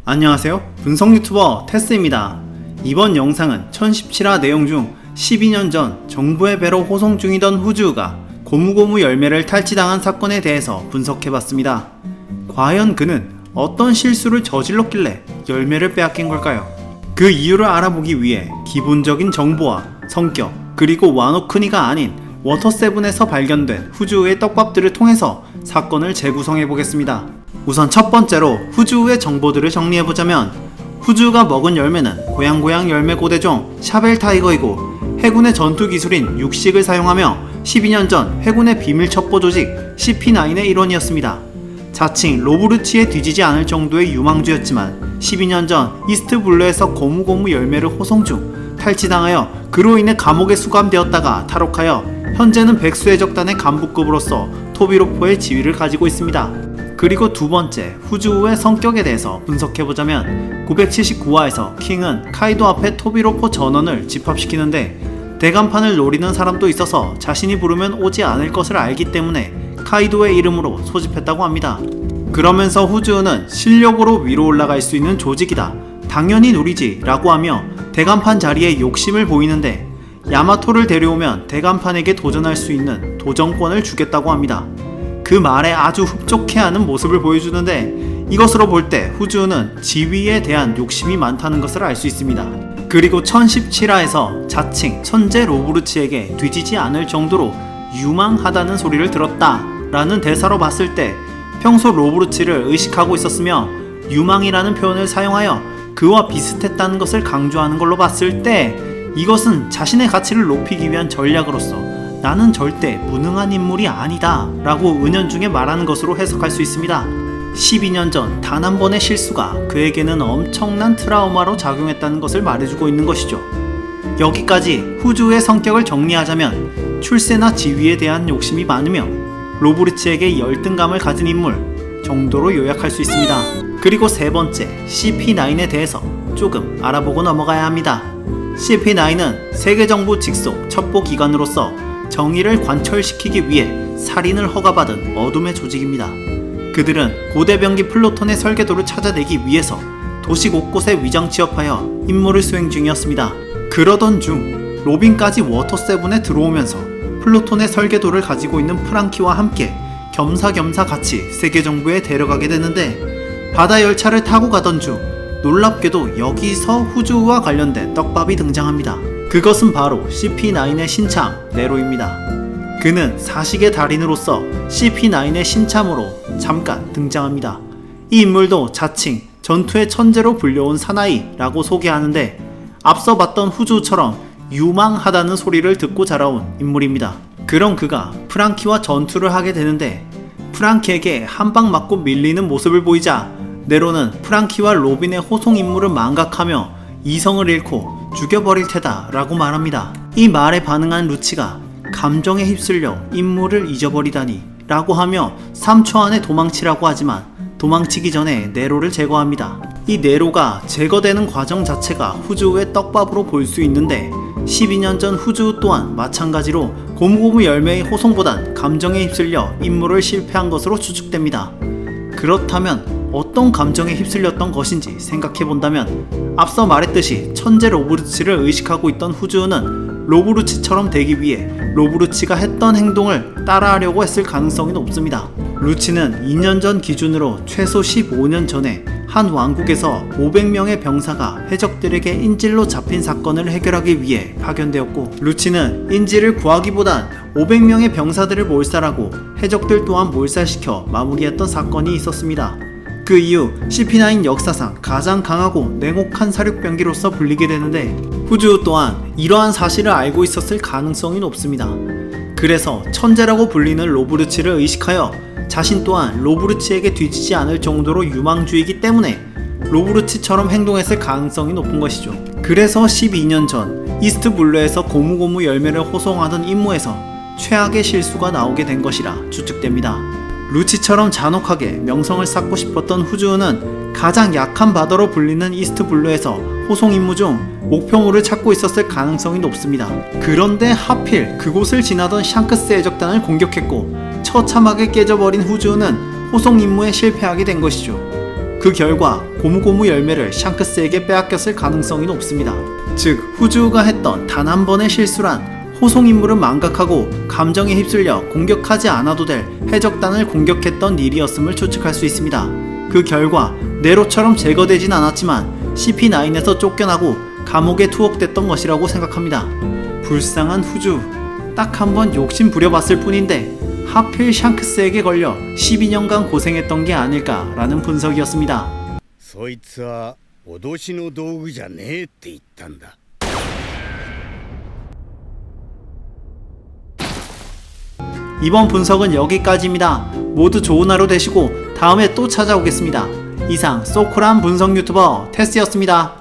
안녕하세요. 분석 유튜버 테스입니다. 이번 영상은 1017화 내용 중 12년 전 정부의 배로 호송 중이던 후주우가 고무고무 열매를 탈취당한 사건에 대해서 분석해봤습니다. 과연 그는 어떤 실수를 저질렀길래 열매를 빼앗긴 걸까요? 그 이유를 알아보기 위해 기본적인 정보와 성격, 그리고 와노쿠니가 아닌 워터7에서 발견된 후주우의 떡밥들을 통해서 사건을 재구성해보겠습니다. 우선 첫 번째로 후주우의 정보들을 정리해보자면, 후주우가 먹은 열매는 고양고양 열매 고대종 샤벨 타이거이고 해군의 전투 기술인 육식을 사용하며 12년 전 해군의 비밀 첩보 조직 CP9의 일원이었습니다. 자칭 로브루치에 뒤지지 않을 정도의 유망주였지만 12년 전 이스트 블루에서 고무고무 열매를 호송 중 탈취당하여 그로 인해 감옥에 수감되었다가 탈옥하여 현재는 백수해적단의 간부급으로서 토비로포의 지위를 가지고 있습니다. 그리고 두 번째, 후주우의 성격에 대해서 분석해보자면 979화에서 킹은 카이도 앞에 토비로포 전원을 집합시키는데 대간판을 노리는 사람도 있어서 자신이 부르면 오지 않을 것을 알기 때문에 카이도의 이름으로 소집했다고 합니다. 그러면서 후주우는 실력으로 위로 올라갈 수 있는 조직이다, 당연히 누리지 라고 하며 대간판 자리에 욕심을 보이는데 야마토를 데려오면 대간판에게 도전할 수 있는 도전권을 주겠다고 합니다. 그 말에 아주 흡족해하는 모습을 보여주는데 이것으로 볼 때 후주우는 지위에 대한 욕심이 많다는 것을 알 수 있습니다. 그리고 1017화에서 자칭 천재 로브루치에게 뒤지지 않을 정도로 유망하다는 소리를 들었다 라는 대사로 봤을 때 평소 로브루치를 의식하고 있었으며 유망이라는 표현을 사용하여 그와 비슷했다는 것을 강조하는 걸로 봤을 때 이것은 자신의 가치를 높이기 위한 전략으로서 나는 절대 무능한 인물이 아니다 라고 은연중에 말하는 것으로 해석할 수 있습니다. 12년 전 단 한 번의 실수가 그에게는 엄청난 트라우마로 작용했다는 것을 말해주고 있는 것이죠. 여기까지 후주우의 성격을 정리하자면 출세나 지위에 대한 욕심이 많으며 로브루치에게 열등감을 가진 인물 정도로 요약할 수 있습니다. 그리고 세 번째, CP9에 대해서 조금 알아보고 넘어가야 합니다. CP9은 세계정부 직속 첩보기관으로서 정의를 관철시키기 위해 살인을 허가받은 어둠의 조직입니다. 그들은 고대병기 플루톤의 설계도를 찾아내기 위해서 도시 곳곳에 위장 취업하여 임무를 수행 중이었습니다. 그러던 중 로빈까지 워터7에 들어오면서 플루톤의 설계도를 가지고 있는 프랑키와 함께 겸사겸사 같이 세계정부에 데려가게 되는데 바다 열차를 타고 가던 중 놀랍게도 여기서 후주우와 관련된 떡밥이 등장합니다. 그것은 바로 CP9의 신참 네로입니다. 그는 사식의 달인으로서 CP9의 신참으로 잠깐 등장합니다. 이 인물도 자칭 전투의 천재로 불려온 사나이라고 소개하는데 앞서 봤던 후주우처럼 유망하다는 소리를 듣고 자라온 인물입니다. 그런 그가 프랑키와 전투를 하게 되는데 프랑키에게 한 방 맞고 밀리는 모습을 보이자 네로는 프랑키와 로빈의 호송 임무를 망각하며 이성을 잃고 죽여버릴 테다 라고 말합니다. 이 말에 반응한 루치가 감정에 휩쓸려 임무를 잊어버리다니 라고 하며 3초 안에 도망치라고 하지만 도망치기 전에 네로를 제거합니다. 이 네로가 제거되는 과정 자체가 후주우의 떡밥으로 볼 수 있는데 12년 전 후주우 또한 마찬가지로 고무고무 열매의 호송보단 감정에 휩쓸려 임무를 실패한 것으로 추측됩니다. 그렇다면 어떤 감정에 휩쓸렸던 것인지 생각해본다면 앞서 말했듯이 천재 로브루치를 의식하고 있던 후주우는 로브루치처럼 되기 위해 로브루치가 했던 행동을 따라하려고 했을 가능성이 높습니다. 루치는 2년 전 기준으로 최소 15년 전에 한 왕국에서 500명의 병사가 해적들에게 인질로 잡힌 사건을 해결하기 위해 파견되었고, 루치는 인질을 구하기보단 500명의 병사들을 몰살하고 해적들 또한 몰살시켜 마무리했던 사건이 있었습니다. 그 이후 CP9 역사상 가장 강하고 냉혹한 사륙병기로서 불리게 되는데 후주우 또한 이러한 사실을 알고 있었을 가능성이 높습니다. 그래서 천재라고 불리는 로브루치를 의식하여 자신 또한 로브루치에게 뒤지지 않을 정도로 유망주이기 때문에 로브루치처럼 행동했을 가능성이 높은 것이죠. 그래서 12년 전 이스트 블루에서 고무고무 열매를 호송하던 임무에서 최악의 실수가 나오게 된 것이라 추측됩니다. 루치처럼 잔혹하게 명성을 쌓고 싶었던 후주우는 가장 약한 바다로 불리는 이스트 블루에서 호송 임무 중 목표물을 찾고 있었을 가능성이 높습니다. 그런데 하필 그곳을 지나던 샹크스 해적단을 공격했고 처참하게 깨져버린 후주우는 호송 임무에 실패하게 된 것이죠. 그 결과 고무고무 열매를 샹크스에게 빼앗겼을 가능성이 높습니다. 즉 후즈우가 했던 단 한 번의 실수란 호송 임무를 망각하고 감정에 휩쓸려 공격하지 않아도 될 해적단을 공격했던 일이었음을 추측할 수 있습니다. 그 결과 네로처럼 제거되진 않았지만 CP9에서 쫓겨나고 감옥에 투옥됐던 것이라고 생각합니다. 불쌍한 후즈, 딱 한 번 욕심 부려봤을 뿐인데 하필 샹크스에게 걸려 12년간 고생했던 게 아닐까라는 분석이었습니다. そいつは脅しの道具じゃねえって言ったんだ。 이번 분석은 여기까지입니다. 모두 좋은 하루 되시고 다음에 또 찾아오겠습니다. 이상 소콜한 분석 유튜버 테스였습니다.